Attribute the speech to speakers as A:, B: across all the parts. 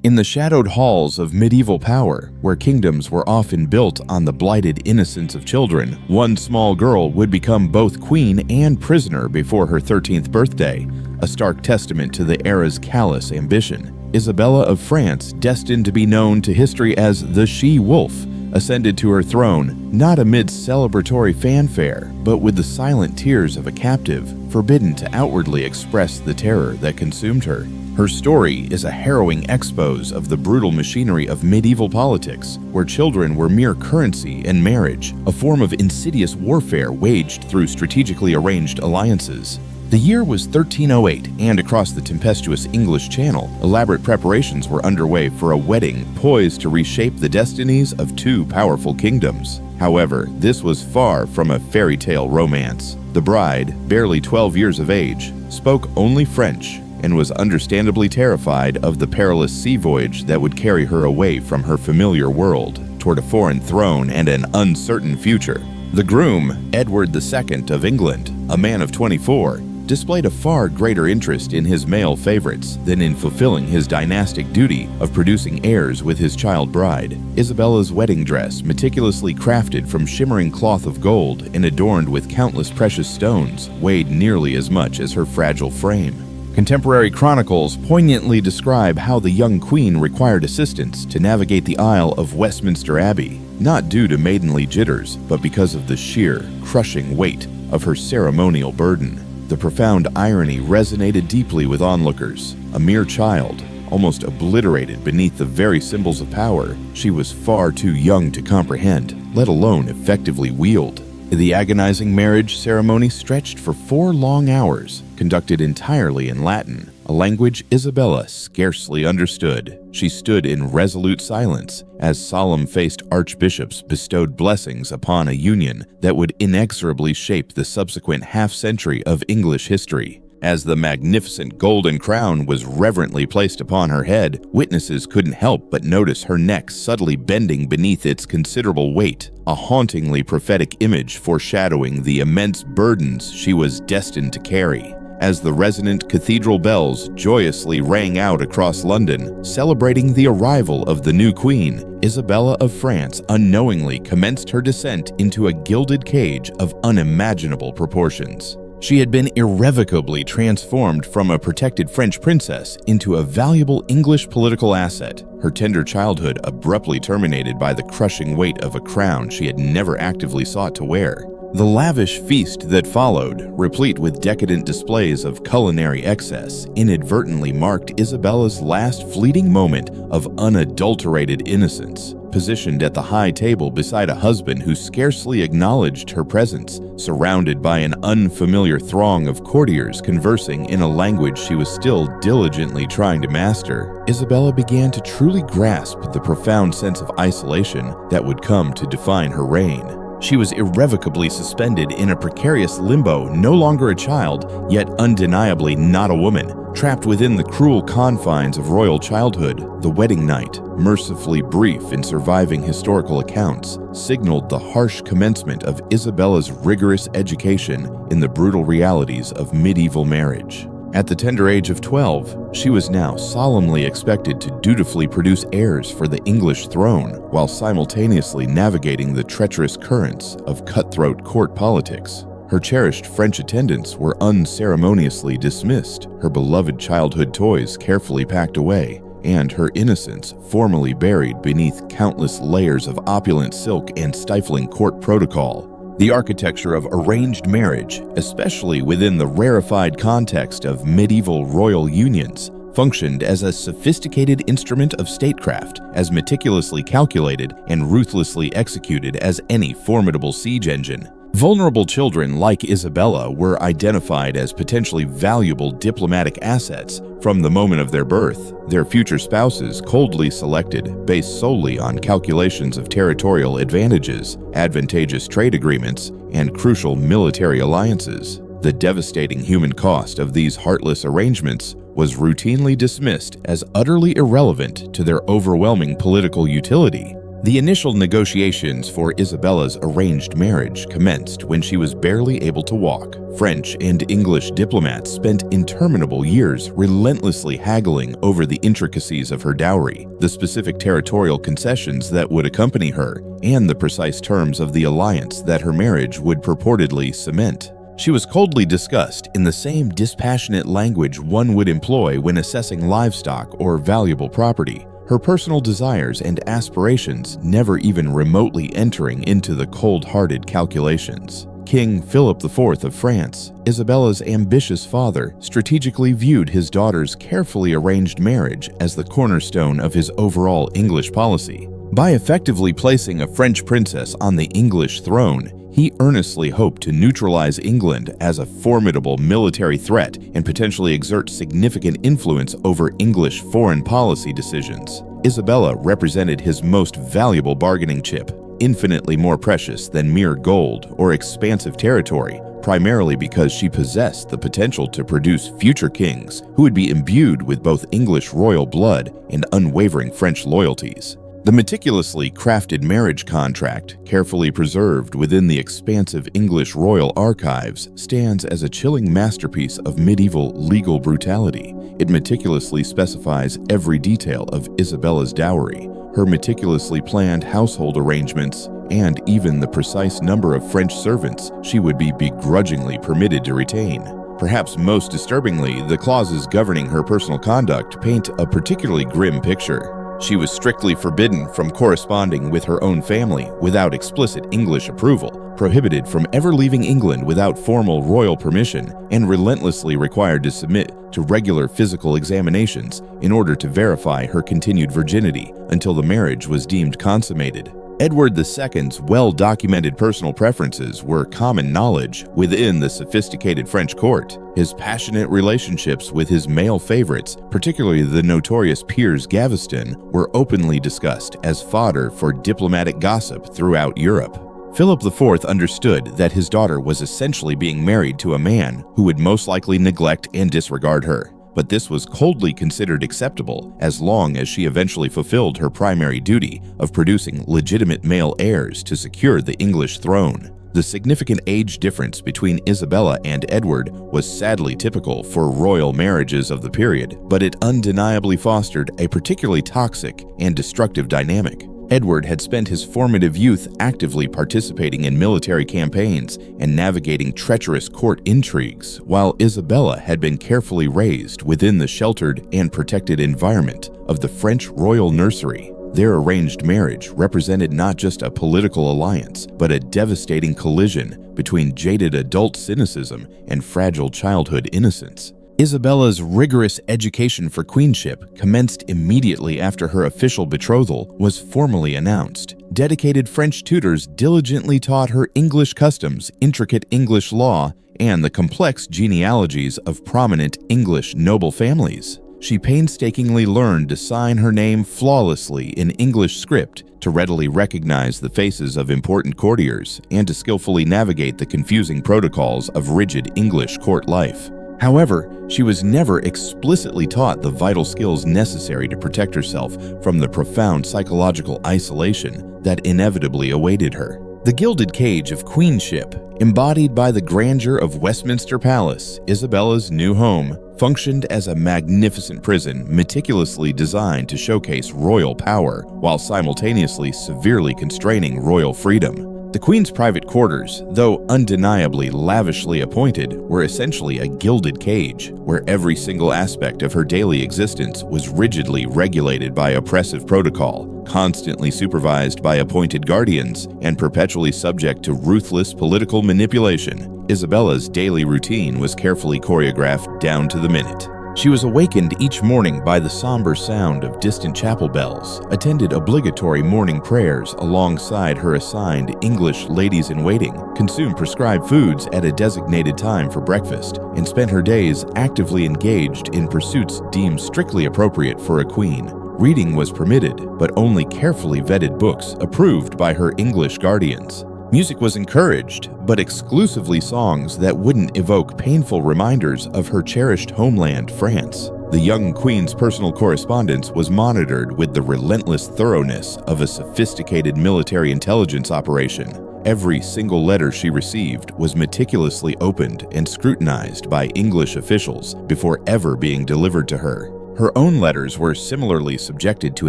A: In the shadowed halls of medieval power, where kingdoms were often built on the blighted innocence of children, one small girl would become both queen and prisoner before her 13th birthday, a stark testament to the era's callous ambition. Isabella of France, destined to be known to history as the She-Wolf, ascended to her throne not amidst celebratory fanfare, but with the silent tears of a captive, forbidden to outwardly express the terror that consumed her. Her story is a harrowing expose of the brutal machinery of medieval politics, where children were mere currency in marriage, a form of insidious warfare waged through strategically arranged alliances. The year was 1308, and across the tempestuous English Channel, elaborate preparations were underway for a wedding poised to reshape the destinies of two powerful kingdoms. However, this was far from a fairy tale romance. The bride, barely 12 years of age, spoke only French and was understandably terrified of the perilous sea voyage that would carry her away from her familiar world toward a foreign throne and an uncertain future. The groom, Edward II of England, a man of 24, displayed a far greater interest in his male favorites than in fulfilling his dynastic duty of producing heirs with his child bride. Isabella's wedding dress, meticulously crafted from shimmering cloth of gold and adorned with countless precious stones, weighed nearly as much as her fragile frame. Contemporary chronicles poignantly describe how the young queen required assistance to navigate the aisle of Westminster Abbey, not due to maidenly jitters, but because of the sheer, crushing weight of her ceremonial burden. The profound irony resonated deeply with onlookers. A mere child, almost obliterated beneath the very symbols of power she was far too young to comprehend, let alone effectively wield. The agonizing marriage ceremony stretched for 4 long hours, conducted entirely in Latin, a language Isabella scarcely understood. She stood in resolute silence as solemn-faced archbishops bestowed blessings upon a union that would inexorably shape the subsequent half-century of English history. As the magnificent golden crown was reverently placed upon her head, witnesses couldn't help but notice her neck subtly bending beneath its considerable weight, a hauntingly prophetic image foreshadowing the immense burdens she was destined to carry. As the resonant cathedral bells joyously rang out across London, celebrating the arrival of the new queen, Isabella of France unknowingly commenced her descent into a gilded cage of unimaginable proportions. She had been irrevocably transformed from a protected French princess into a valuable English political asset, her tender childhood abruptly terminated by the crushing weight of a crown she had never actively sought to wear. The lavish feast that followed, replete with decadent displays of culinary excess, inadvertently marked Isabella's last fleeting moment of unadulterated innocence. Positioned at the high table beside a husband who scarcely acknowledged her presence, surrounded by an unfamiliar throng of courtiers conversing in a language she was still diligently trying to master, Isabella began to truly grasp the profound sense of isolation that would come to define her reign. She was irrevocably suspended in a precarious limbo, no longer a child, yet undeniably not a woman, trapped within the cruel confines of royal childhood. The wedding night, mercifully brief in surviving historical accounts, signaled the harsh commencement of Isabella's rigorous education in the brutal realities of medieval marriage. At the tender age of 12, she was now solemnly expected to dutifully produce heirs for the English throne, while simultaneously navigating the treacherous currents of cutthroat court politics. Her cherished French attendants were unceremoniously dismissed, her beloved childhood toys carefully packed away, and her innocence formally buried beneath countless layers of opulent silk and stifling court protocol. The architecture of arranged marriage, especially within the rarefied context of medieval royal unions, functioned as a sophisticated instrument of statecraft, as meticulously calculated and ruthlessly executed as any formidable siege engine. Vulnerable children like Isabella were identified as potentially valuable diplomatic assets from the moment of their birth, their future spouses coldly selected based solely on calculations of territorial advantages, advantageous trade agreements, and crucial military alliances. The devastating human cost of these heartless arrangements was routinely dismissed as utterly irrelevant to their overwhelming political utility. The initial negotiations for Isabella's arranged marriage commenced when she was barely able to walk. French and English diplomats spent interminable years relentlessly haggling over the intricacies of her dowry, the specific territorial concessions that would accompany her, and the precise terms of the alliance that her marriage would purportedly cement. She was coldly discussed in the same dispassionate language one would employ when assessing livestock or valuable property, her personal desires and aspirations never even remotely entering into the cold-hearted calculations. King Philip IV of France, Isabella's ambitious father, strategically viewed his daughter's carefully arranged marriage as the cornerstone of his overall English policy. By effectively placing a French princess on the English throne, he earnestly hoped to neutralize England as a formidable military threat and potentially exert significant influence over English foreign policy decisions. Isabella represented his most valuable bargaining chip, infinitely more precious than mere gold or expansive territory, primarily because she possessed the potential to produce future kings who would be imbued with both English royal blood and unwavering French loyalties. The meticulously crafted marriage contract, carefully preserved within the expansive English royal archives, stands as a chilling masterpiece of medieval legal brutality. It meticulously specifies every detail of Isabella's dowry, her meticulously planned household arrangements, and even the precise number of French servants she would be begrudgingly permitted to retain. Perhaps most disturbingly, the clauses governing her personal conduct paint a particularly grim picture. She was strictly forbidden from corresponding with her own family without explicit English approval, prohibited from ever leaving England without formal royal permission, and relentlessly required to submit to regular physical examinations in order to verify her continued virginity until the marriage was deemed consummated. Edward II's well-documented personal preferences were common knowledge within the sophisticated French court. His passionate relationships with his male favorites, particularly the notorious Piers Gaveston, were openly discussed as fodder for diplomatic gossip throughout Europe. Philip IV understood that his daughter was essentially being married to a man who would most likely neglect and disregard her. But this was coldly considered acceptable as long as she eventually fulfilled her primary duty of producing legitimate male heirs to secure the English throne. The significant age difference between Isabella and Edward was sadly typical for royal marriages of the period, but it undeniably fostered a particularly toxic and destructive dynamic. Edward had spent his formative youth actively participating in military campaigns and navigating treacherous court intrigues, while Isabella had been carefully raised within the sheltered and protected environment of the French royal nursery. Their arranged marriage represented not just a political alliance, but a devastating collision between jaded adult cynicism and fragile childhood innocence. Isabella's rigorous education for queenship commenced immediately after her official betrothal was formally announced. Dedicated French tutors diligently taught her English customs, intricate English law, and the complex genealogies of prominent English noble families. She painstakingly learned to sign her name flawlessly in English script, to readily recognize the faces of important courtiers, and to skillfully navigate the confusing protocols of rigid English court life. However, she was never explicitly taught the vital skills necessary to protect herself from the profound psychological isolation that inevitably awaited her. The gilded cage of queenship, embodied by the grandeur of Westminster Palace, Isabella's new home, functioned as a magnificent prison meticulously designed to showcase royal power while simultaneously severely constraining royal freedom. The Queen's private quarters, though undeniably lavishly appointed, were essentially a gilded cage, where every single aspect of her daily existence was rigidly regulated by oppressive protocol, constantly supervised by appointed guardians, and perpetually subject to ruthless political manipulation. Isabella's daily routine was carefully choreographed down to the minute. She was awakened each morning by the somber sound of distant chapel bells, attended obligatory morning prayers alongside her assigned English ladies-in-waiting, consumed prescribed foods at a designated time for breakfast, and spent her days actively engaged in pursuits deemed strictly appropriate for a queen. Reading was permitted, but only carefully vetted books approved by her English guardians. Music was encouraged, but exclusively songs that wouldn't evoke painful reminders of her cherished homeland, France. The young queen's personal correspondence was monitored with the relentless thoroughness of a sophisticated military intelligence operation. Every single letter she received was meticulously opened and scrutinized by English officials before ever being delivered to her. Her own letters were similarly subjected to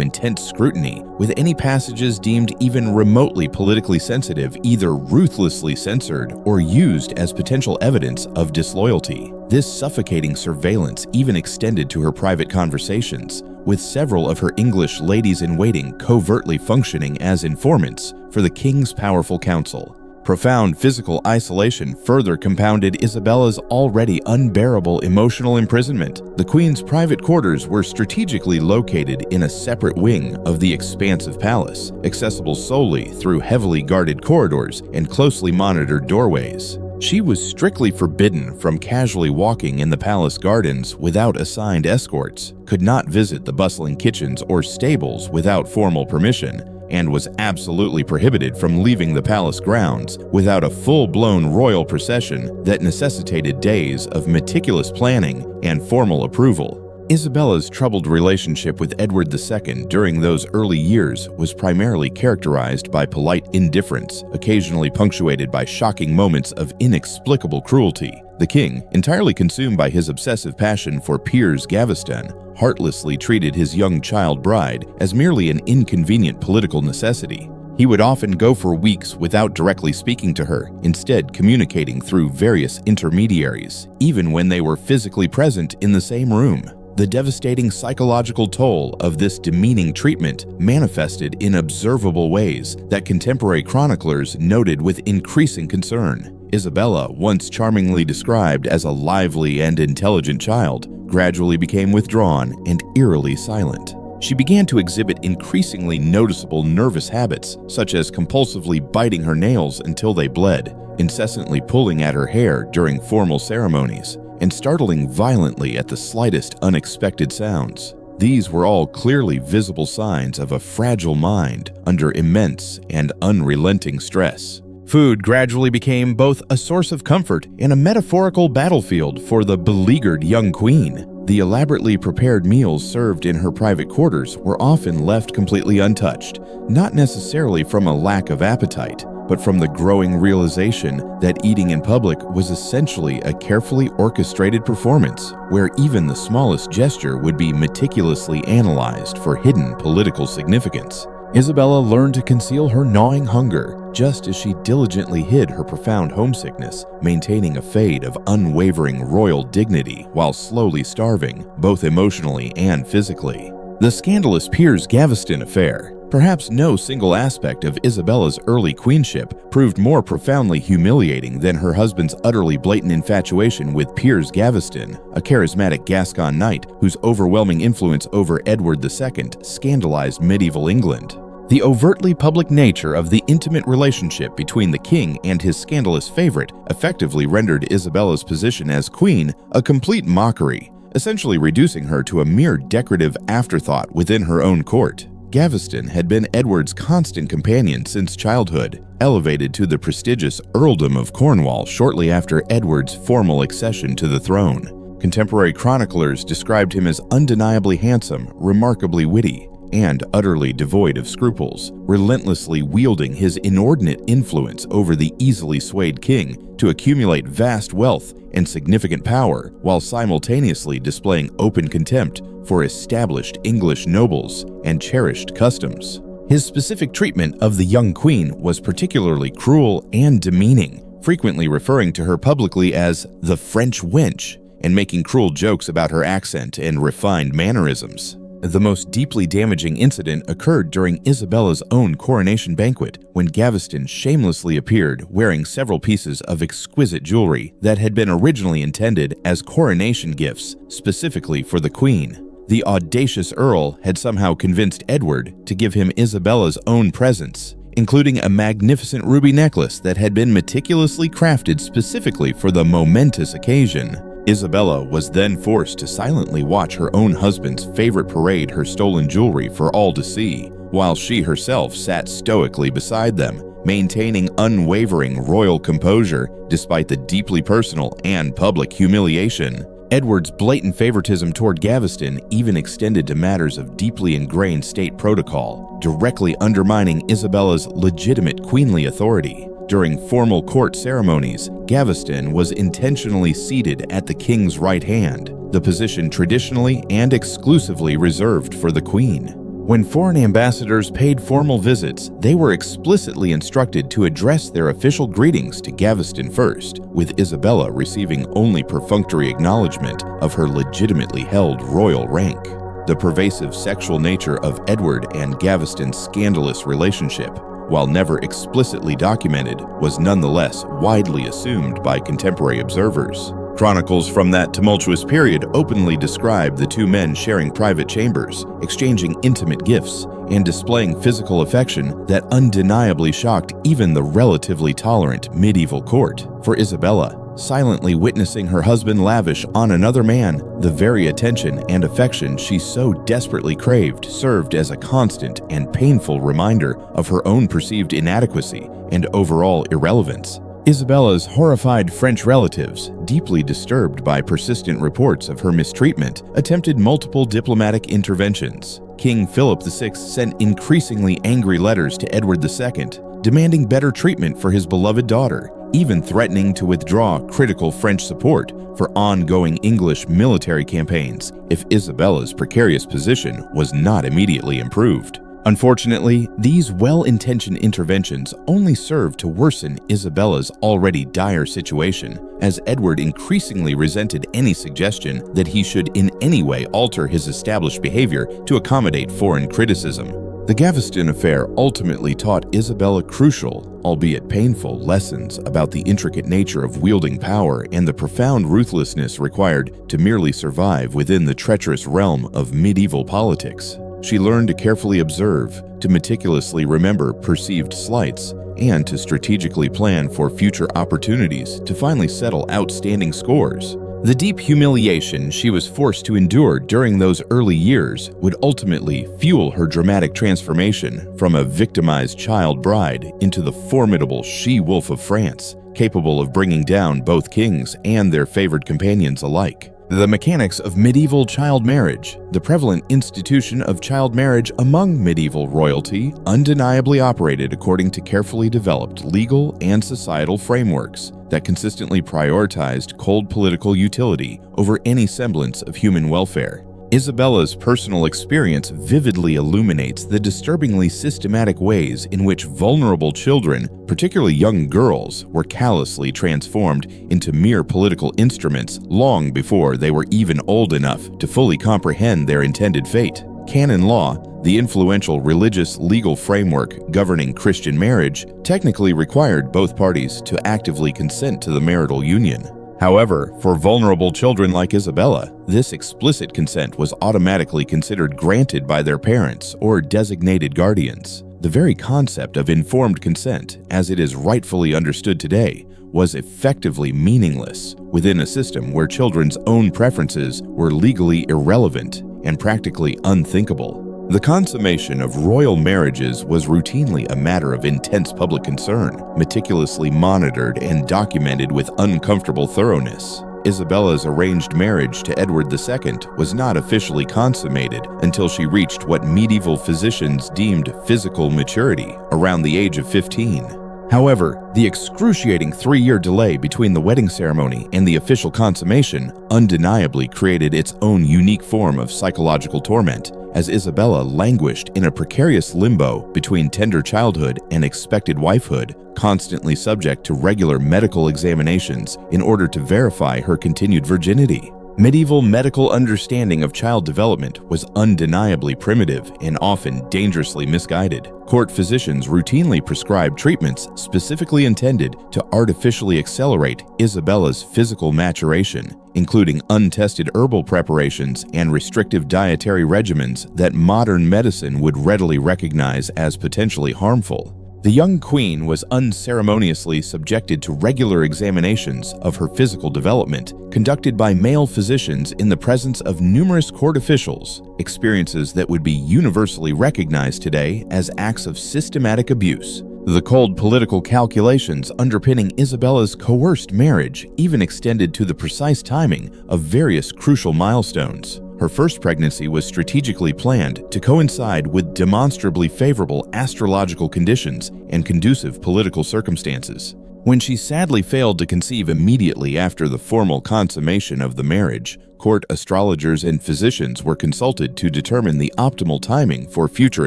A: intense scrutiny, with any passages deemed even remotely politically sensitive either ruthlessly censored or used as potential evidence of disloyalty. This suffocating surveillance even extended to her private conversations, with several of her English ladies-in-waiting covertly functioning as informants for the king's powerful council. Profound physical isolation further compounded Isabella's already unbearable emotional imprisonment. The queen's private quarters were strategically located in a separate wing of the expansive palace, accessible solely through heavily guarded corridors and closely monitored doorways. She was strictly forbidden from casually walking in the palace gardens without assigned escorts, could not visit the bustling kitchens or stables without formal permission, and was absolutely prohibited from leaving the palace grounds without a full-blown royal procession that necessitated days of meticulous planning and formal approval. Isabella's troubled relationship with Edward II during those early years was primarily characterized by polite indifference, occasionally punctuated by shocking moments of inexplicable cruelty. The king, entirely consumed by his obsessive passion for Piers Gaveston, heartlessly treated his young child bride as merely an inconvenient political necessity. He would often go for weeks without directly speaking to her, instead communicating through various intermediaries, even when they were physically present in the same room. The devastating psychological toll of this demeaning treatment manifested in observable ways that contemporary chroniclers noted with increasing concern. Isabella, once charmingly described as a lively and intelligent child, gradually became withdrawn and eerily silent. She began to exhibit increasingly noticeable nervous habits, such as compulsively biting her nails until they bled, incessantly pulling at her hair during formal ceremonies, and startling violently at the slightest unexpected sounds. These were all clearly visible signs of a fragile mind under immense and unrelenting stress. Food gradually became both a source of comfort and a metaphorical battlefield for the beleaguered young queen. The elaborately prepared meals served in her private quarters were often left completely untouched, not necessarily from a lack of appetite, but from the growing realization that eating in public was essentially a carefully orchestrated performance, where even the smallest gesture would be meticulously analyzed for hidden political significance. Isabella learned to conceal her gnawing hunger, just as she diligently hid her profound homesickness, maintaining a fade of unwavering royal dignity while slowly starving, both emotionally and physically. The scandalous Piers Gaveston affair. Perhaps no single aspect of Isabella's early queenship proved more profoundly humiliating than her husband's utterly blatant infatuation with Piers Gaveston, a charismatic Gascon knight whose overwhelming influence over Edward II scandalized medieval England. The overtly public nature of the intimate relationship between the king and his scandalous favorite effectively rendered Isabella's position as queen a complete mockery, essentially reducing her to a mere decorative afterthought within her own court. Gaveston had been Edward's constant companion since childhood, elevated to the prestigious earldom of Cornwall shortly after Edward's formal accession to the throne. Contemporary chroniclers described him as undeniably handsome, remarkably witty, and utterly devoid of scruples, relentlessly wielding his inordinate influence over the easily swayed king to accumulate vast wealth and significant power, while simultaneously displaying open contempt for established English nobles and cherished customs. His specific treatment of the young queen was particularly cruel and demeaning, frequently referring to her publicly as the French wench and making cruel jokes about her accent and refined mannerisms. The most deeply damaging incident occurred during Isabella's own coronation banquet, when Gaveston shamelessly appeared wearing several pieces of exquisite jewelry that had been originally intended as coronation gifts specifically for the queen. The audacious Earl had somehow convinced Edward to give him Isabella's own presents, including a magnificent ruby necklace that had been meticulously crafted specifically for the momentous occasion. Isabella was then forced to silently watch her own husband's favorite parade her stolen jewelry for all to see, while she herself sat stoically beside them, maintaining unwavering royal composure despite the deeply personal and public humiliation. Edward's blatant favoritism toward Gaveston even extended to matters of deeply ingrained state protocol, directly undermining Isabella's legitimate queenly authority. During formal court ceremonies, Gaveston was intentionally seated at the king's right hand, the position traditionally and exclusively reserved for the queen. When foreign ambassadors paid formal visits, they were explicitly instructed to address their official greetings to Gaveston first, with Isabella receiving only perfunctory acknowledgement of her legitimately held royal rank. The pervasive sexual nature of Edward and Gaveston's scandalous relationship, while never explicitly documented, was nonetheless widely assumed by contemporary observers. Chronicles from that tumultuous period openly describe the two men sharing private chambers, exchanging intimate gifts, and displaying physical affection that undeniably shocked even the relatively tolerant medieval court. For Isabella, silently witnessing her husband lavish on another man the very attention and affection she so desperately craved served as a constant and painful reminder of her own perceived inadequacy and overall irrelevance. Isabella's horrified French relatives, deeply disturbed by persistent reports of her mistreatment, attempted multiple diplomatic interventions. King Philip VI sent increasingly angry letters to Edward II, demanding better treatment for his beloved daughter, even threatening to withdraw critical French support for ongoing English military campaigns if Isabella's precarious position was not immediately improved. Unfortunately, these well-intentioned interventions only served to worsen Isabella's already dire situation, as Edward increasingly resented any suggestion that he should in any way alter his established behavior to accommodate foreign criticism. The Gaveston affair ultimately taught Isabella crucial, albeit painful, lessons about the intricate nature of wielding power and the profound ruthlessness required to merely survive within the treacherous realm of medieval politics. She learned to carefully observe, to meticulously remember perceived slights, and to strategically plan for future opportunities to finally settle outstanding scores. The deep humiliation she was forced to endure during those early years would ultimately fuel her dramatic transformation from a victimized child bride into the formidable she-wolf of France, capable of bringing down both kings and their favored companions alike. The mechanics of medieval child marriage, the prevalent institution of child marriage among medieval royalty, undeniably operated according to carefully developed legal and societal frameworks that consistently prioritized cold political utility over any semblance of human welfare. Isabella's personal experience vividly illuminates the disturbingly systematic ways in which vulnerable children, particularly young girls, were callously transformed into mere political instruments long before they were even old enough to fully comprehend their intended fate. Canon law, the influential religious legal framework governing Christian marriage, technically required both parties to actively consent to the marital union. However, for vulnerable children like Isabella, this explicit consent was automatically considered granted by their parents or designated guardians. The very concept of informed consent, as it is rightfully understood today, was effectively meaningless within a system where children's own preferences were legally irrelevant and practically unthinkable. The consummation of royal marriages was routinely a matter of intense public concern, meticulously monitored and documented with uncomfortable thoroughness. Isabella's arranged marriage to Edward II was not officially consummated until she reached what medieval physicians deemed physical maturity, around the age of 15. However, the excruciating 3-year delay between the wedding ceremony and the official consummation undeniably created its own unique form of psychological torment, as Isabella languished in a precarious limbo between tender childhood and expected wifehood, constantly subject to regular medical examinations in order to verify her continued virginity. Medieval medical understanding of child development was undeniably primitive and often dangerously misguided. Court physicians routinely prescribed treatments specifically intended to artificially accelerate Isabella's physical maturation, including untested herbal preparations and restrictive dietary regimens that modern medicine would readily recognize as potentially harmful. The young queen was unceremoniously subjected to regular examinations of her physical development, conducted by male physicians in the presence of numerous court officials, experiences that would be universally recognized today as acts of systematic abuse. The cold political calculations underpinning Isabella's coerced marriage even extended to the precise timing of various crucial milestones. Her first pregnancy was strategically planned to coincide with demonstrably favorable astrological conditions and conducive political circumstances. When she sadly failed to conceive immediately after the formal consummation of the marriage, court astrologers and physicians were consulted to determine the optimal timing for future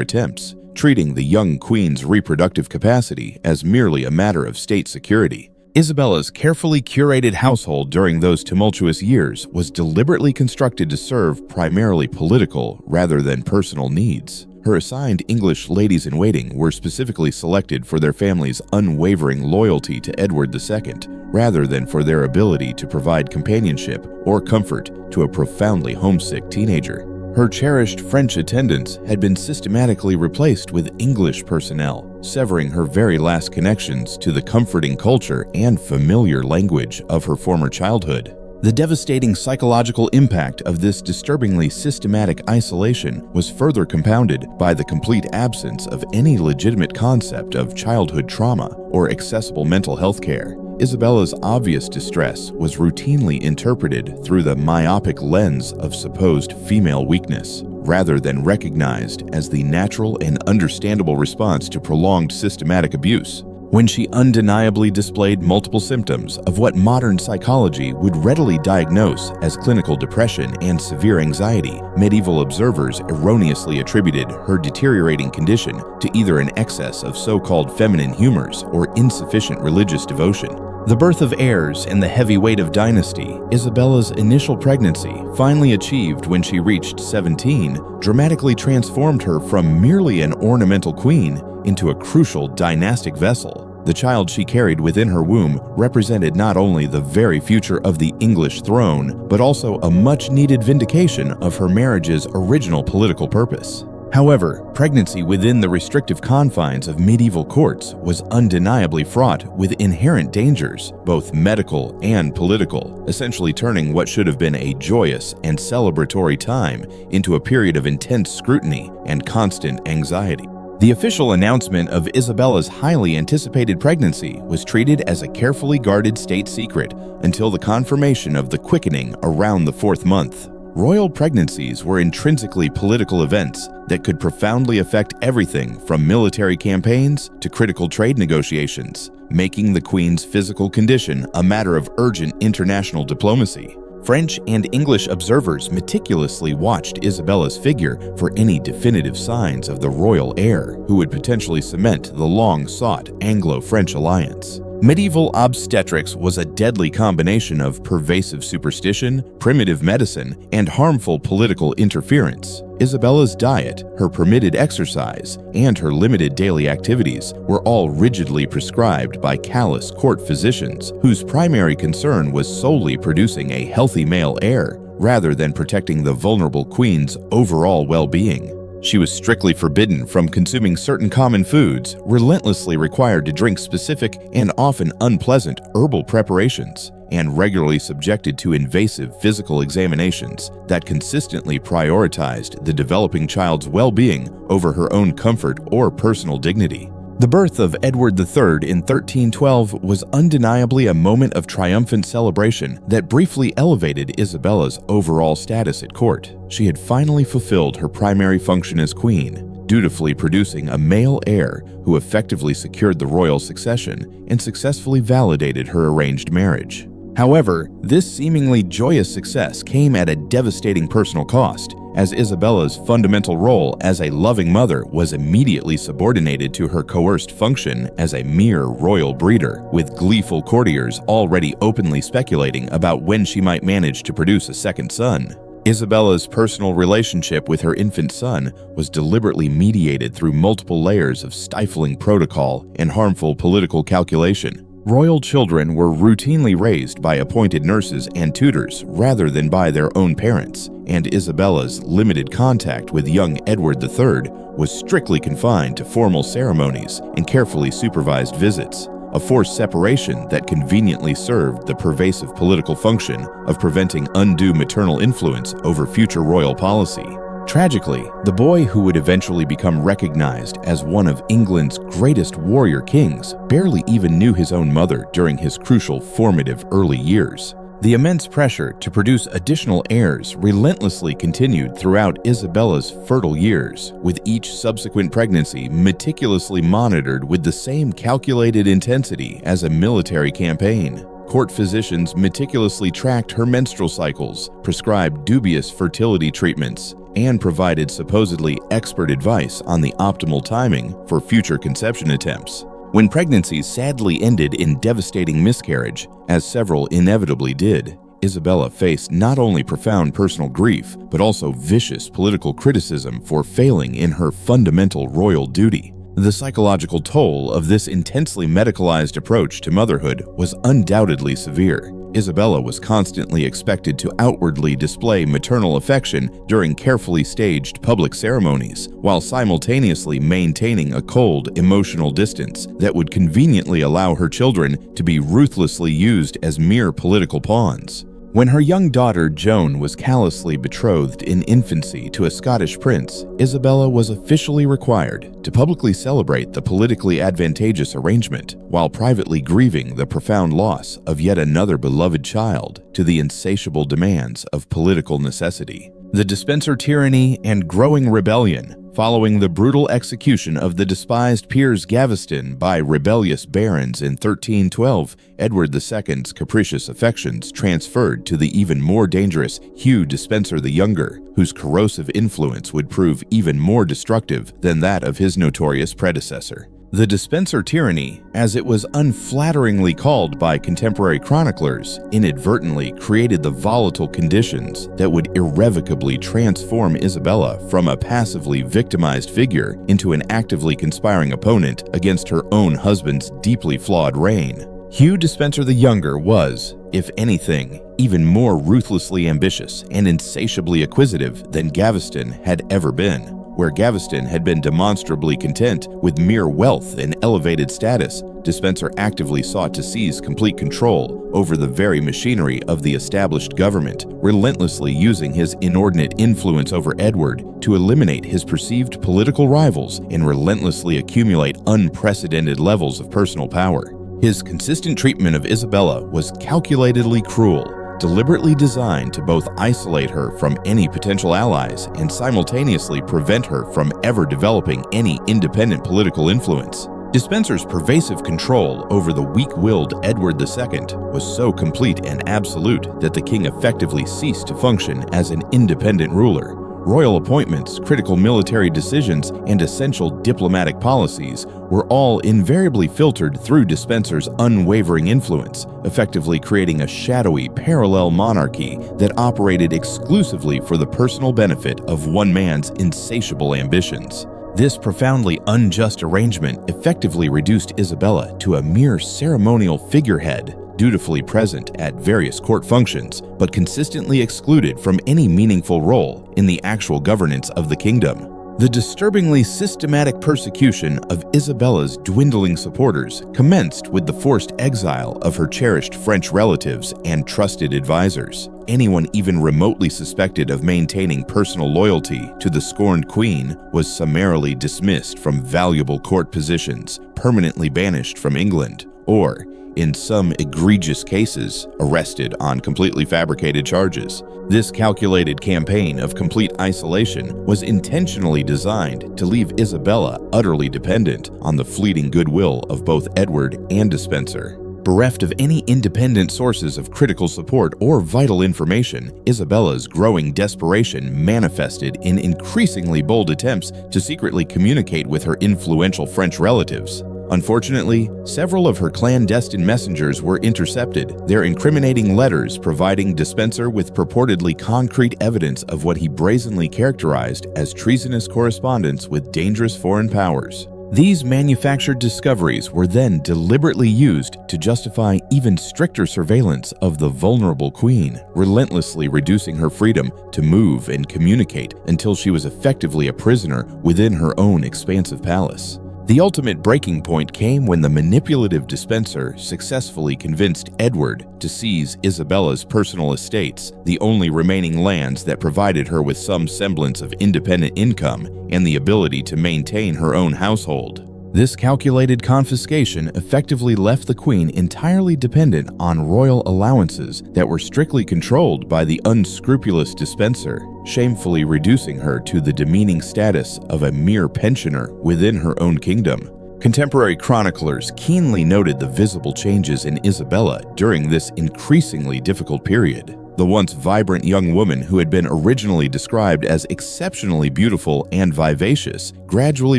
A: attempts, treating the young queen's reproductive capacity as merely a matter of state security. Isabella's carefully curated household during those tumultuous years was deliberately constructed to serve primarily political rather than personal needs. Her assigned English ladies-in-waiting were specifically selected for their family's unwavering loyalty to Edward II, rather than for their ability to provide companionship or comfort to a profoundly homesick teenager. Her cherished French attendants had been systematically replaced with English personnel, severing her very last connections to the comforting culture and familiar language of her former childhood. The devastating psychological impact of this disturbingly systematic isolation was further compounded by the complete absence of any legitimate concept of childhood trauma or accessible mental health care. Isabella's obvious distress was routinely interpreted through the myopic lens of supposed female weakness, rather than recognized as the natural and understandable response to prolonged systematic abuse. When she undeniably displayed multiple symptoms of what modern psychology would readily diagnose as clinical depression and severe anxiety, medieval observers erroneously attributed her deteriorating condition to either an excess of so-called feminine humors or insufficient religious devotion. The birth of heirs and the heavy weight of dynasty, Isabella's initial pregnancy, finally achieved when she reached 17, dramatically transformed her from merely an ornamental queen into a crucial dynastic vessel. The child she carried within her womb represented not only the very future of the English throne, but also a much-needed vindication of her marriage's original political purpose. However, pregnancy within the restrictive confines of medieval courts was undeniably fraught with inherent dangers, both medical and political, essentially turning what should have been a joyous and celebratory time into a period of intense scrutiny and constant anxiety. The official announcement of Isabella's highly anticipated pregnancy was treated as a carefully guarded state secret until the confirmation of the quickening around the 4th month. Royal pregnancies were intrinsically political events that could profoundly affect everything from military campaigns to critical trade negotiations, making the Queen's physical condition a matter of urgent international diplomacy. French and English observers meticulously watched Isabella's figure for any definitive signs of the royal heir who would potentially cement the long-sought Anglo-French alliance. Medieval obstetrics was a deadly combination of pervasive superstition, primitive medicine, and harmful political interference. Isabella's diet, her permitted exercise, and her limited daily activities were all rigidly prescribed by callous court physicians whose primary concern was solely producing a healthy male heir, rather than protecting the vulnerable queen's overall well-being. She was strictly forbidden from consuming certain common foods, relentlessly required to drink specific and often unpleasant herbal preparations, and regularly subjected to invasive physical examinations that consistently prioritized the developing child's well-being over her own comfort or personal dignity. The birth of Edward III in 1312 was undeniably a moment of triumphant celebration that briefly elevated Isabella's overall status at court. She had finally fulfilled her primary function as queen, dutifully producing a male heir who effectively secured the royal succession and successfully validated her arranged marriage. However, this seemingly joyous success came at a devastating personal cost, as Isabella's fundamental role as a loving mother was immediately subordinated to her coerced function as a mere royal breeder, with gleeful courtiers already openly speculating about when she might manage to produce a second son. Isabella's personal relationship with her infant son was deliberately mediated through multiple layers of stifling protocol and harmful political calculation. Royal children were routinely raised by appointed nurses and tutors rather than by their own parents, and Isabella's limited contact with young Edward III was strictly confined to formal ceremonies and carefully supervised visits, a forced separation that conveniently served the pervasive political function of preventing undue maternal influence over future royal policy. Tragically, the boy who would eventually become recognized as one of England's greatest warrior kings barely even knew his own mother during his crucial formative early years. The immense pressure to produce additional heirs relentlessly continued throughout Isabella's fertile years, with each subsequent pregnancy meticulously monitored with the same calculated intensity as a military campaign. Court physicians meticulously tracked her menstrual cycles, prescribed dubious fertility treatments, and provided supposedly expert advice on the optimal timing for future conception attempts. When pregnancies sadly ended in devastating miscarriage, as several inevitably did, Isabella faced not only profound personal grief, but also vicious political criticism for failing in her fundamental royal duty. The psychological toll of this intensely medicalized approach to motherhood was undoubtedly severe. Isabella was constantly expected to outwardly display maternal affection during carefully staged public ceremonies, while simultaneously maintaining a cold, emotional distance that would conveniently allow her children to be ruthlessly used as mere political pawns. When her young daughter Joan was callously betrothed in infancy to a Scottish prince, Isabella was officially required to publicly celebrate the politically advantageous arrangement, while privately grieving the profound loss of yet another beloved child to the insatiable demands of political necessity. The dispenser tyranny and growing rebellion following the brutal execution of the despised Piers Gaveston by rebellious barons in 1312, Edward II's capricious affections transferred to the even more dangerous Hugh Despenser the Younger, whose corrosive influence would prove even more destructive than that of his notorious predecessor. The dispenser tyranny, as it was unflatteringly called by contemporary chroniclers, inadvertently created the volatile conditions that would irrevocably transform Isabella from a passively victimized figure into an actively conspiring opponent against her own husband's deeply flawed reign. Hugh Despenser the Younger was, if anything, even more ruthlessly ambitious and insatiably acquisitive than Gaveston had ever been. Where Gaveston had been demonstrably content with mere wealth and elevated status, Despenser actively sought to seize complete control over the very machinery of the established government, relentlessly using his inordinate influence over Edward to eliminate his perceived political rivals and relentlessly accumulate unprecedented levels of personal power. His consistent treatment of Isabella was calculatedly cruel, deliberately designed to both isolate her from any potential allies and simultaneously prevent her from ever developing any independent political influence. Despenser's pervasive control over the weak-willed Edward II was so complete and absolute that the king effectively ceased to function as an independent ruler. Royal appointments, critical military decisions, and essential diplomatic policies were all invariably filtered through Despenser's unwavering influence, effectively creating a shadowy, parallel monarchy that operated exclusively for the personal benefit of one man's insatiable ambitions. This profoundly unjust arrangement effectively reduced Isabella to a mere ceremonial figurehead, dutifully present at various court functions, but consistently excluded from any meaningful role in the actual governance of the kingdom. The disturbingly systematic persecution of Isabella's dwindling supporters commenced with the forced exile of her cherished French relatives and trusted advisors. Anyone even remotely suspected of maintaining personal loyalty to the scorned queen was summarily dismissed from valuable court positions, permanently banished from England, or, in some egregious cases, arrested on completely fabricated charges. This calculated campaign of complete isolation was intentionally designed to leave Isabella utterly dependent on the fleeting goodwill of both Edward and Despenser. Bereft of any independent sources of critical support or vital information, Isabella's growing desperation manifested in increasingly bold attempts to secretly communicate with her influential French relatives. Unfortunately, several of her clandestine messengers were intercepted, their incriminating letters providing Despenser with purportedly concrete evidence of what he brazenly characterized as treasonous correspondence with dangerous foreign powers. These manufactured discoveries were then deliberately used to justify even stricter surveillance of the vulnerable queen, relentlessly reducing her freedom to move and communicate until she was effectively a prisoner within her own expansive palace. The ultimate breaking point came when the manipulative dispenser successfully convinced Edward to seize Isabella's personal estates, the only remaining lands that provided her with some semblance of independent income and the ability to maintain her own household. This calculated confiscation effectively left the queen entirely dependent on royal allowances that were strictly controlled by the unscrupulous dispenser, shamefully reducing her to the demeaning status of a mere pensioner within her own kingdom. Contemporary chroniclers keenly noted the visible changes in Isabella during this increasingly difficult period. The once vibrant young woman who had been originally described as exceptionally beautiful and vivacious gradually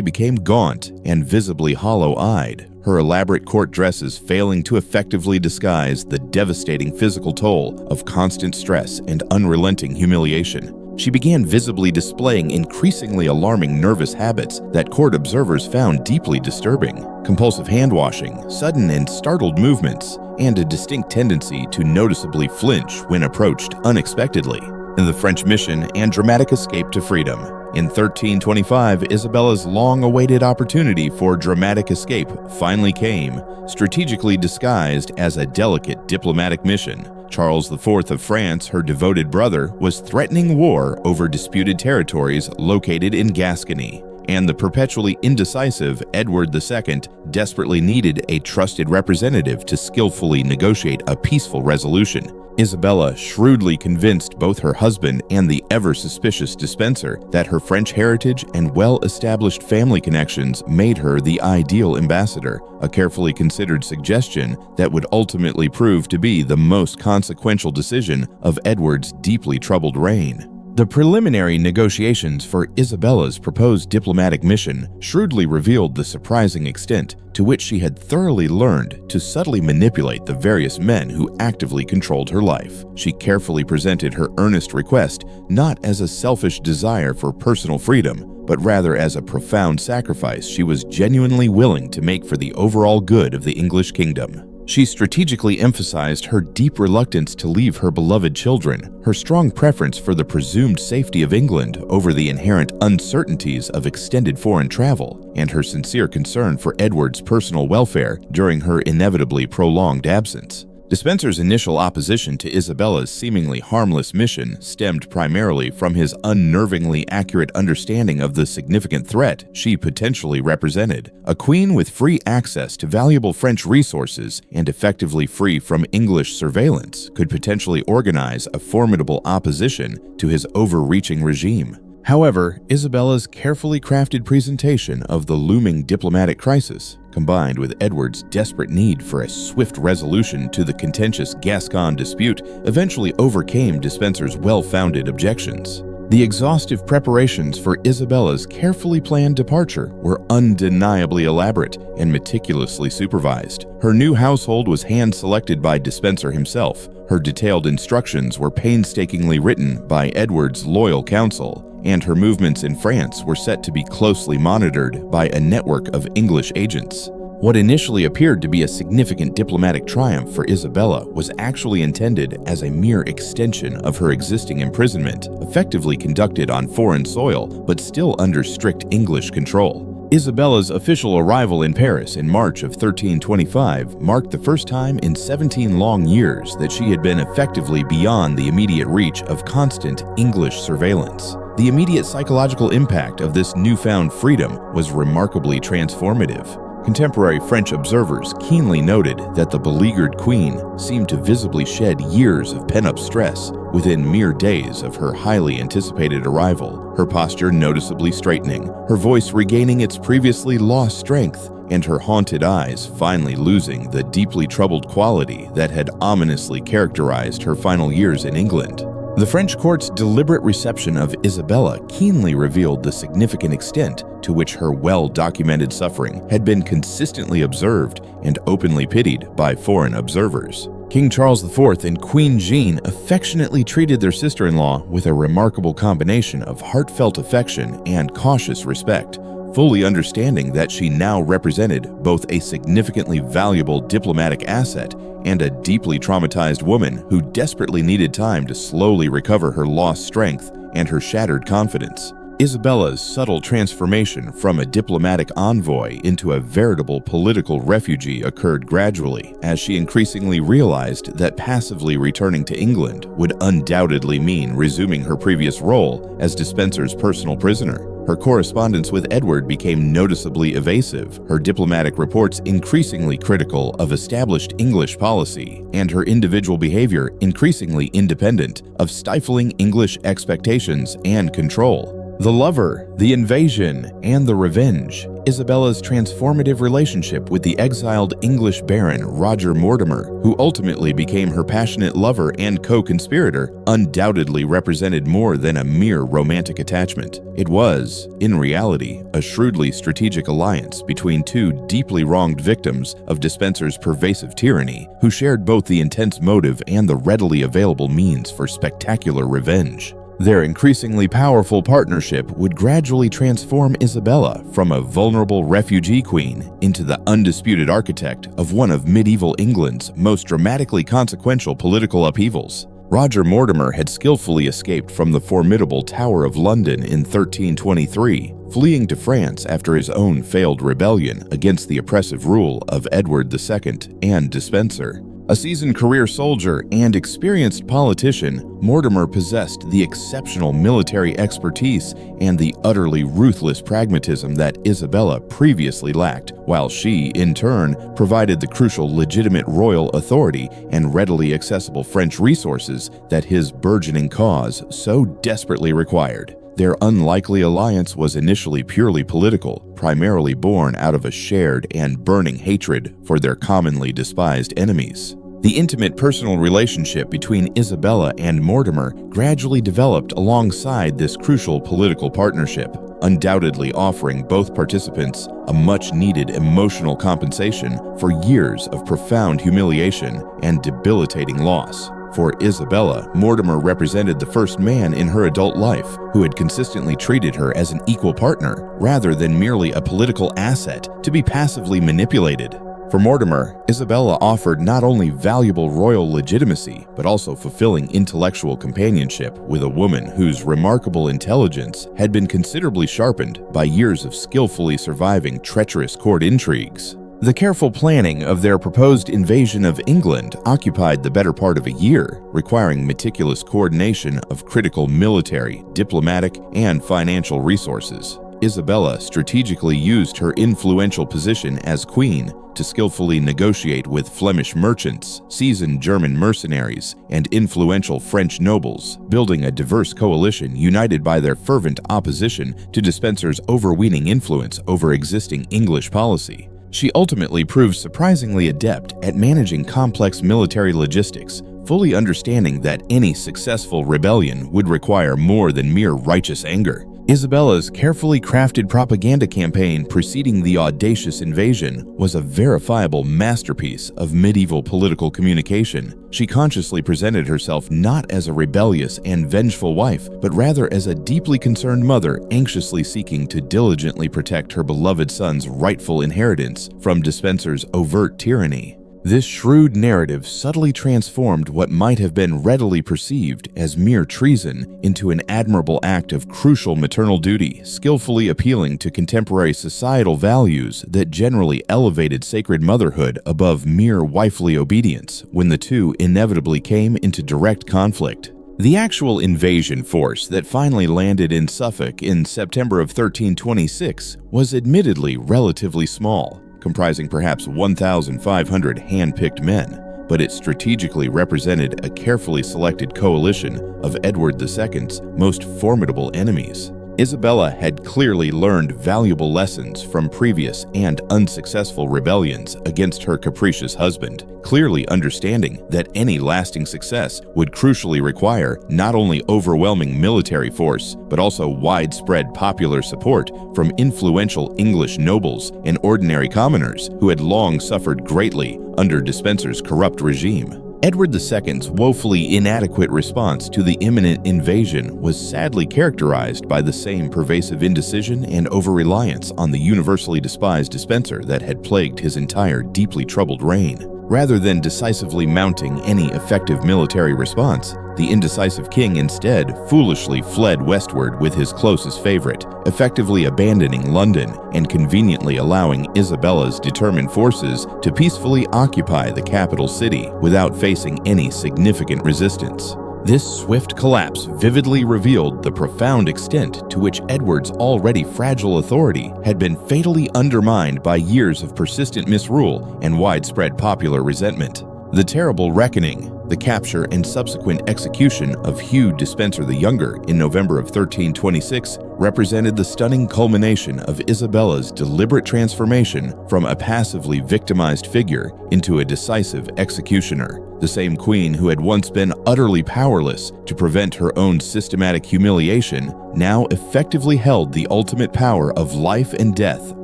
A: became gaunt and visibly hollow-eyed, her elaborate court dresses failing to effectively disguise the devastating physical toll of constant stress and unrelenting humiliation. She began visibly displaying increasingly alarming nervous habits that court observers found deeply disturbing: compulsive hand-washing, sudden and startled movements, and a distinct tendency to noticeably flinch when approached unexpectedly. In the French mission and dramatic escape to freedom. In 1325, Isabella's long-awaited opportunity for dramatic escape finally came, strategically disguised as a delicate diplomatic mission. Charles IV of France, her devoted brother, was threatening war over disputed territories located in Gascony, and the perpetually indecisive Edward II desperately needed a trusted representative to skillfully negotiate a peaceful resolution. Isabella shrewdly convinced both her husband and the ever-suspicious dispenser that her French heritage and well-established family connections made her the ideal ambassador, a carefully considered suggestion that would ultimately prove to be the most consequential decision of Edward's deeply troubled reign. The preliminary negotiations for Isabella's proposed diplomatic mission shrewdly revealed the surprising extent to which she had thoroughly learned to subtly manipulate the various men who actively controlled her life. She carefully presented her earnest request not as a selfish desire for personal freedom, but rather as a profound sacrifice she was genuinely willing to make for the overall good of the English kingdom. She strategically emphasized her deep reluctance to leave her beloved children, her strong preference for the presumed safety of England over the inherent uncertainties of extended foreign travel, and her sincere concern for Edward's personal welfare during her inevitably prolonged absence. Dispenser's initial opposition to Isabella's seemingly harmless mission stemmed primarily from his unnervingly accurate understanding of the significant threat she potentially represented. A queen with free access to valuable French resources and effectively free from English surveillance could potentially organize a formidable opposition to his overreaching regime. However, Isabella's carefully crafted presentation of the looming diplomatic crisis, combined with Edward's desperate need for a swift resolution to the contentious Gascon dispute, eventually overcame Dispenser's well-founded objections. The exhaustive preparations for Isabella's carefully planned departure were undeniably elaborate and meticulously supervised. Her new household was hand-selected by Dispenser himself. Her detailed instructions were painstakingly written by Edward's loyal counsel, and her movements in France were set to be closely monitored by a network of English agents. What initially appeared to be a significant diplomatic triumph for Isabella was actually intended as a mere extension of her existing imprisonment, effectively conducted on foreign soil but still under strict English control. Isabella's official arrival in Paris in March of 1325 marked the first time in 17 long years that she had been effectively beyond the immediate reach of constant English surveillance. The immediate psychological impact of this newfound freedom was remarkably transformative. Contemporary French observers keenly noted that the beleaguered queen seemed to visibly shed years of pent-up stress within mere days of her highly anticipated arrival, her posture noticeably straightening, her voice regaining its previously lost strength, and her haunted eyes finally losing the deeply troubled quality that had ominously characterized her final years in England. The French court's deliberate reception of Isabella keenly revealed the significant extent to which her well-documented suffering had been consistently observed and openly pitied by foreign observers. King Charles IV and Queen Jeanne affectionately treated their sister-in-law with a remarkable combination of heartfelt affection and cautious respect, fully understanding that she now represented both a significantly valuable diplomatic asset and a deeply traumatized woman who desperately needed time to slowly recover her lost strength and her shattered confidence. Isabella's subtle transformation from a diplomatic envoy into a veritable political refugee occurred gradually, as she increasingly realized that passively returning to England would undoubtedly mean resuming her previous role as Despenser's personal prisoner. Her correspondence with Edward became noticeably evasive, her diplomatic reports increasingly critical of established English policy, and her individual behavior increasingly independent of stifling English expectations and control. The lover, the invasion, and the revenge. Isabella's transformative relationship with the exiled English baron Roger Mortimer, who ultimately became her passionate lover and co-conspirator, undoubtedly represented more than a mere romantic attachment. It was, in reality, a shrewdly strategic alliance between two deeply wronged victims of Despenser's pervasive tyranny, who shared both the intense motive and the readily available means for spectacular revenge. Their increasingly powerful partnership would gradually transform Isabella from a vulnerable refugee queen into the undisputed architect of one of medieval England's most dramatically consequential political upheavals. Roger Mortimer had skillfully escaped from the formidable Tower of London in 1323, fleeing to France after his own failed rebellion against the oppressive rule of Edward II and Despenser. A seasoned career soldier and experienced politician, Mortimer possessed the exceptional military expertise and the utterly ruthless pragmatism that Isabella previously lacked, while she, in turn, provided the crucial legitimate royal authority and readily accessible French resources that his burgeoning cause so desperately required. Their unlikely alliance was initially purely political, primarily born out of a shared and burning hatred for their commonly despised enemies. The intimate personal relationship between Isabella and Mortimer gradually developed alongside this crucial political partnership, undoubtedly offering both participants a much-needed emotional compensation for years of profound humiliation and debilitating loss. For Isabella, Mortimer represented the first man in her adult life who had consistently treated her as an equal partner, rather than merely a political asset to be passively manipulated. For Mortimer, Isabella offered not only valuable royal legitimacy, but also fulfilling intellectual companionship with a woman whose remarkable intelligence had been considerably sharpened by years of skillfully surviving treacherous court intrigues. The careful planning of their proposed invasion of England occupied the better part of a year, requiring meticulous coordination of critical military, diplomatic, and financial resources. Isabella strategically used her influential position as queen to skillfully negotiate with Flemish merchants, seasoned German mercenaries, and influential French nobles, building a diverse coalition united by their fervent opposition to Despenser's overweening influence over existing English policy. She ultimately proved surprisingly adept at managing complex military logistics, fully understanding that any successful rebellion would require more than mere righteous anger. Isabella's carefully crafted propaganda campaign preceding the audacious invasion was a verifiable masterpiece of medieval political communication. She consciously presented herself not as a rebellious and vengeful wife, but rather as a deeply concerned mother anxiously seeking to diligently protect her beloved son's rightful inheritance from Despenser's overt tyranny. This shrewd narrative subtly transformed what might have been readily perceived as mere treason into an admirable act of crucial maternal duty, skillfully appealing to contemporary societal values that generally elevated sacred motherhood above mere wifely obedience when the two inevitably came into direct conflict. The actual invasion force that finally landed in Suffolk in September of 1326 was admittedly relatively small, comprising perhaps 1,500 hand-picked men, but it strategically represented a carefully selected coalition of Edward II's most formidable enemies. Isabella had clearly learned valuable lessons from previous and unsuccessful rebellions against her capricious husband, clearly understanding that any lasting success would crucially require not only overwhelming military force, but also widespread popular support from influential English nobles and ordinary commoners who had long suffered greatly under Despenser's corrupt regime. Edward II's woefully inadequate response to the imminent invasion was sadly characterized by the same pervasive indecision and over-reliance on the universally despised Despenser that had plagued his entire deeply troubled reign. Rather than decisively mounting any effective military response, the indecisive king instead foolishly fled westward with his closest favorite, effectively abandoning London and conveniently allowing Isabella's determined forces to peacefully occupy the capital city without facing any significant resistance. This swift collapse vividly revealed the profound extent to which Edward's already fragile authority had been fatally undermined by years of persistent misrule and widespread popular resentment. The terrible reckoning, the capture and subsequent execution of Hugh Despenser the Younger in November of 1326, represented the stunning culmination of Isabella's deliberate transformation from a passively victimized figure into a decisive executioner. The same queen who had once been utterly powerless to prevent her own systematic humiliation now effectively held the ultimate power of life and death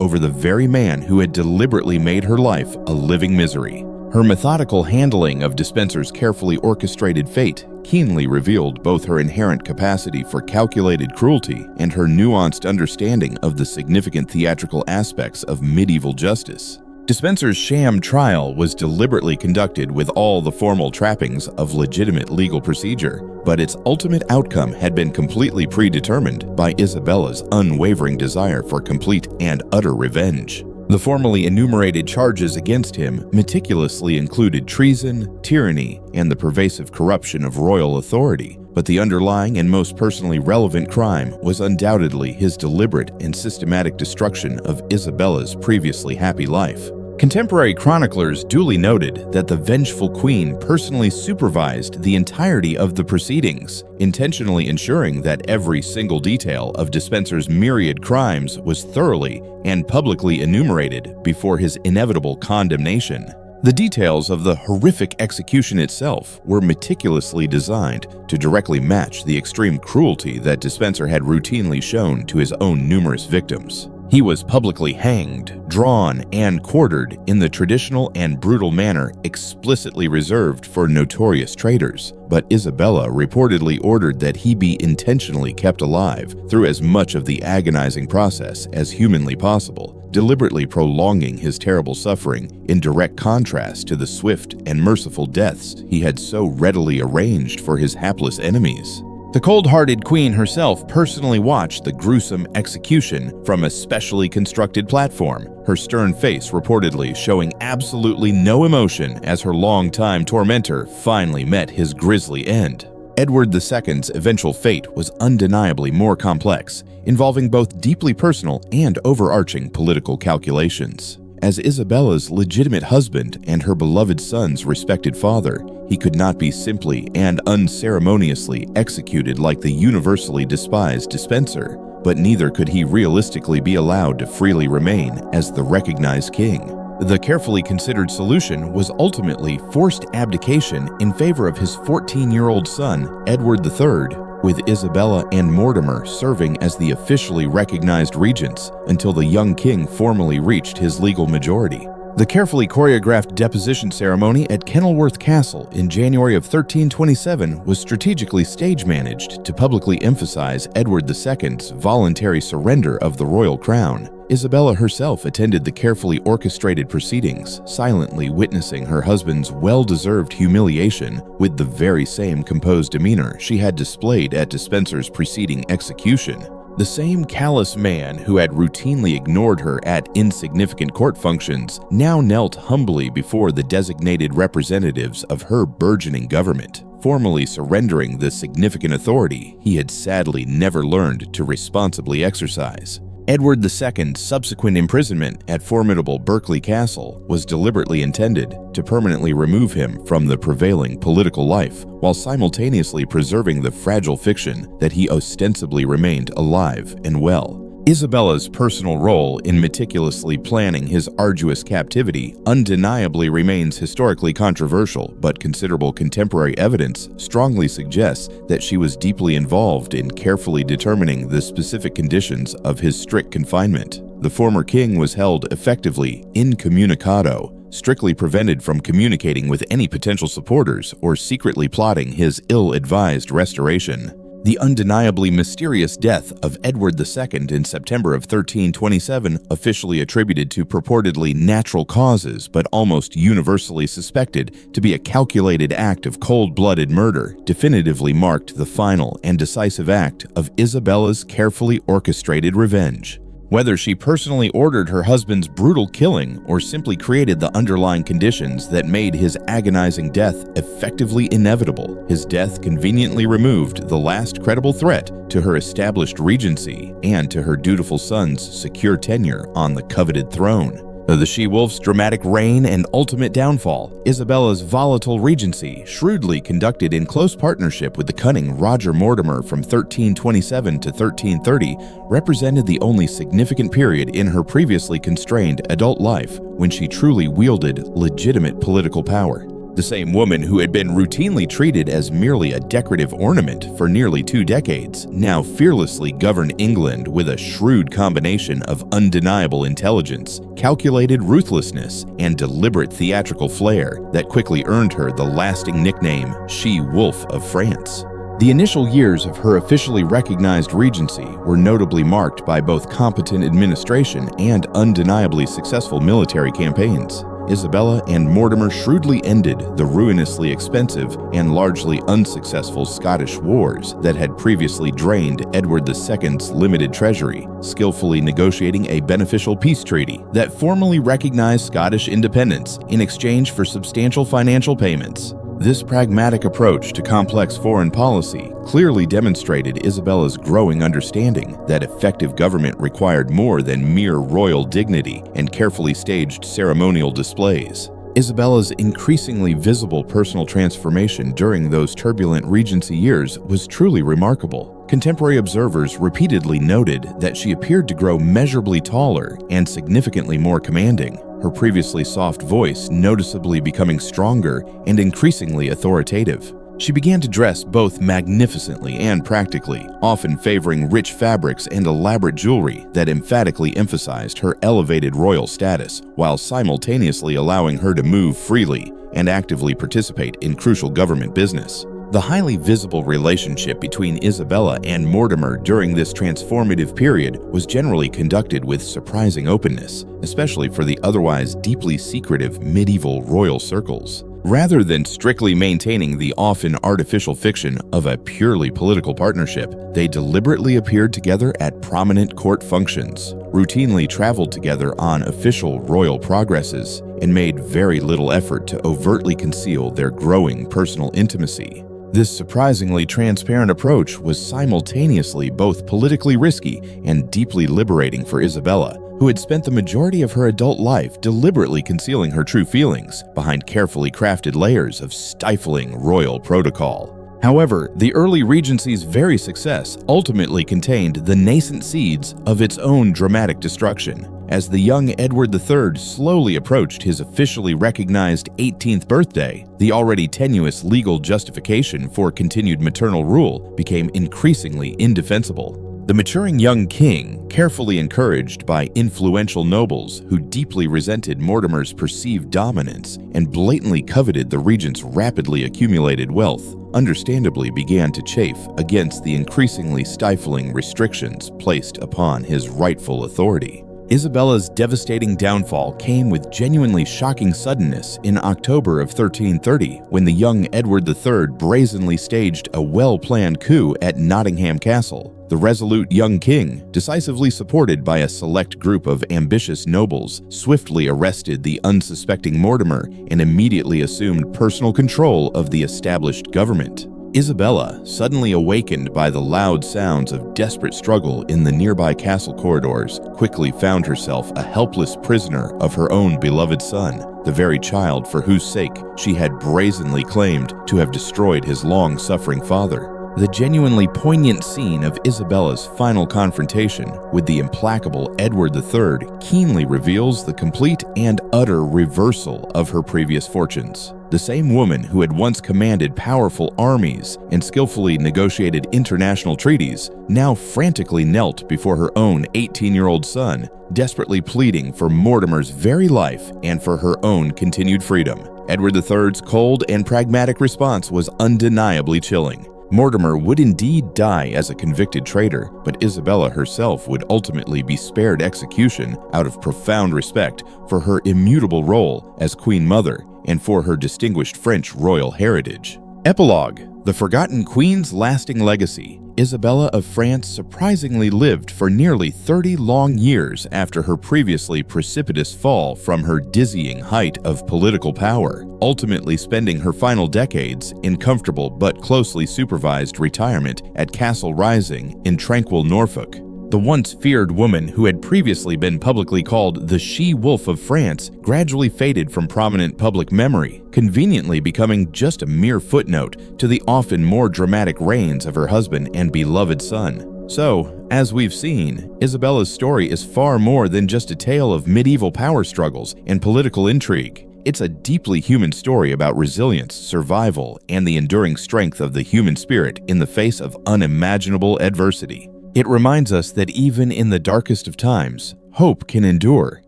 A: over the very man who had deliberately made her life a living misery. Her methodical handling of Despenser's carefully orchestrated fate keenly revealed both her inherent capacity for calculated cruelty and her nuanced understanding of the significant theatrical aspects of medieval justice. Despenser's sham trial was deliberately conducted with all the formal trappings of legitimate legal procedure, but its ultimate outcome had been completely predetermined by Isabella's unwavering desire for complete and utter revenge. The formally enumerated charges against him meticulously included treason, tyranny, and the pervasive corruption of royal authority, but the underlying and most personally relevant crime was undoubtedly his deliberate and systematic destruction of Isabella's previously happy life. Contemporary chroniclers duly noted that the vengeful queen personally supervised the entirety of the proceedings, intentionally ensuring that every single detail of Despenser's myriad crimes was thoroughly and publicly enumerated before his inevitable condemnation. The details of the horrific execution itself were meticulously designed to directly match the extreme cruelty that Despenser had routinely shown to his own numerous victims. He was publicly hanged, drawn, and quartered in the traditional and brutal manner explicitly reserved for notorious traitors, but Isabella reportedly ordered that he be intentionally kept alive through as much of the agonizing process as humanly possible, deliberately prolonging his terrible suffering in direct contrast to the swift and merciful deaths he had so readily arranged for his hapless enemies. The cold-hearted queen herself personally watched the gruesome execution from a specially constructed platform, her stern face reportedly showing absolutely no emotion as her longtime tormentor finally met his grisly end. Edward II's eventual fate was undeniably more complex, involving both deeply personal and overarching political calculations. As Isabella's legitimate husband and her beloved son's respected father, he could not be simply and unceremoniously executed like the universally despised Despenser, but neither could he realistically be allowed to freely remain as the recognized king. The carefully considered solution was ultimately forced abdication in favor of his 14-year-old son, Edward III, with Isabella and Mortimer serving as the officially recognized regents until the young king formally reached his legal majority. The carefully choreographed deposition ceremony at Kenilworth Castle in January of 1327 was strategically stage-managed to publicly emphasize Edward II's voluntary surrender of the royal crown. Isabella herself attended the carefully orchestrated proceedings, silently witnessing her husband's well-deserved humiliation with the very same composed demeanor she had displayed at Despenser's preceding execution. The same callous man who had routinely ignored her at insignificant court functions now knelt humbly before the designated representatives of her burgeoning government, formally surrendering the significant authority he had sadly never learned to responsibly exercise. Edward II's subsequent imprisonment at formidable Berkeley Castle was deliberately intended to permanently remove him from the prevailing political life, while simultaneously preserving the fragile fiction that he ostensibly remained alive and well. Isabella's personal role in meticulously planning his arduous captivity undeniably remains historically controversial, but considerable contemporary evidence strongly suggests that she was deeply involved in carefully determining the specific conditions of his strict confinement. The former king was held effectively incommunicado, strictly prevented from communicating with any potential supporters or secretly plotting his ill-advised restoration. The undeniably mysterious death of Edward II in September of 1327, officially attributed to purportedly natural causes but almost universally suspected to be a calculated act of cold-blooded murder, definitively marked the final and decisive act of Isabella's carefully orchestrated revenge. Whether she personally ordered her husband's brutal killing or simply created the underlying conditions that made his agonizing death effectively inevitable, his death conveniently removed the last credible threat to her established regency and to her dutiful son's secure tenure on the coveted throne. The she-wolf's dramatic reign and ultimate downfall, Isabella's volatile regency, shrewdly conducted in close partnership with the cunning Roger Mortimer from 1327 to 1330, represented the only significant period in her previously constrained adult life when she truly wielded legitimate political power. The same woman who had been routinely treated as merely a decorative ornament for nearly 2 decades now fearlessly governed England with a shrewd combination of undeniable intelligence, calculated ruthlessness, and deliberate theatrical flair that quickly earned her the lasting nickname She-Wolf of France. The initial years of her officially recognized regency were notably marked by both competent administration and undeniably successful military campaigns. Isabella and Mortimer shrewdly ended the ruinously expensive and largely unsuccessful Scottish wars that had previously drained Edward II's limited treasury, skillfully negotiating a beneficial peace treaty that formally recognized Scottish independence in exchange for substantial financial payments. This pragmatic approach to complex foreign policy clearly demonstrated Isabella's growing understanding that effective government required more than mere royal dignity and carefully staged ceremonial displays. Isabella's increasingly visible personal transformation during those turbulent regency years was truly remarkable. Contemporary observers repeatedly noted that she appeared to grow measurably taller and significantly more commanding, her previously soft voice noticeably becoming stronger and increasingly authoritative. She began to dress both magnificently and practically, often favoring rich fabrics and elaborate jewelry that emphatically emphasized her elevated royal status, while simultaneously allowing her to move freely and actively participate in crucial government business. The highly visible relationship between Isabella and Mortimer during this transformative period was generally conducted with surprising openness, especially for the otherwise deeply secretive medieval royal circles. Rather than strictly maintaining the often artificial fiction of a purely political partnership, they deliberately appeared together at prominent court functions, routinely traveled together on official royal progresses, and made very little effort to overtly conceal their growing personal intimacy. This surprisingly transparent approach was simultaneously both politically risky and deeply liberating for Isabella, who had spent the majority of her adult life deliberately concealing her true feelings behind carefully crafted layers of stifling royal protocol. However, the early regency's very success ultimately contained the nascent seeds of its own dramatic destruction. As the young Edward III slowly approached his officially recognized 18th birthday, the already tenuous legal justification for continued maternal rule became increasingly indefensible. The maturing young king, carefully encouraged by influential nobles who deeply resented Mortimer's perceived dominance and blatantly coveted the regent's rapidly accumulated wealth, understandably began to chafe against the increasingly stifling restrictions placed upon his rightful authority. Isabella's devastating downfall came with genuinely shocking suddenness in October of 1330, when the young Edward III brazenly staged a well-planned coup at Nottingham Castle. The resolute young king, decisively supported by a select group of ambitious nobles, swiftly arrested the unsuspecting Mortimer and immediately assumed personal control of the established government. Isabella, suddenly awakened by the loud sounds of desperate struggle in the nearby castle corridors, quickly found herself a helpless prisoner of her own beloved son, the very child for whose sake she had brazenly claimed to have destroyed his long-suffering father. The genuinely poignant scene of Isabella's final confrontation with the implacable Edward III keenly reveals the complete and utter reversal of her previous fortunes. The same woman who had once commanded powerful armies and skillfully negotiated international treaties now frantically knelt before her own 18-year-old son, desperately pleading for Mortimer's very life and for her own continued freedom. Edward III's cold and pragmatic response was undeniably chilling. Mortimer would indeed die as a convicted traitor, but Isabella herself would ultimately be spared execution out of profound respect for her immutable role as Queen Mother and for her distinguished French royal heritage. Epilogue: The Forgotten Queen's Lasting Legacy. Isabella of France surprisingly lived for nearly 30 long years after her previously precipitous fall from her dizzying height of political power, ultimately spending her final decades in comfortable but closely supervised retirement at Castle Rising in tranquil Norfolk. The once feared woman who had previously been publicly called the She-Wolf of France gradually faded from prominent public memory, conveniently becoming just a mere footnote to the often more dramatic reigns of her husband and beloved son. So, as we've seen, Isabella's story is far more than just a tale of medieval power struggles and political intrigue. It's a deeply human story about resilience, survival, and the enduring strength of the human spirit in the face of unimaginable adversity. It reminds us that even in the darkest of times, hope can endure,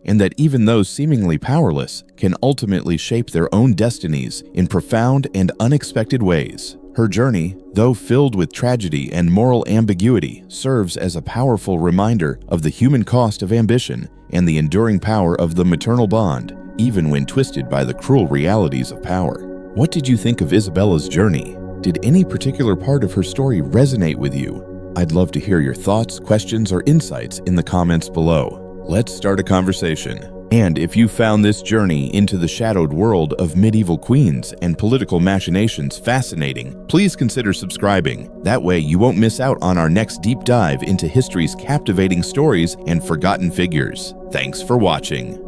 A: and that even those seemingly powerless can ultimately shape their own destinies in profound and unexpected ways. Her journey, though filled with tragedy and moral ambiguity, serves as a powerful reminder of the human cost of ambition and the enduring power of the maternal bond, even when twisted by the cruel realities of power. What did you think of Isabella's journey? Did any particular part of her story resonate with you? I'd love to hear your thoughts, questions, or insights in the comments below. Let's start a conversation. And if you found this journey into the shadowed world of medieval queens and political machinations fascinating, please consider subscribing. That way you won't miss out on our next deep dive into history's captivating stories and forgotten figures. Thanks for watching.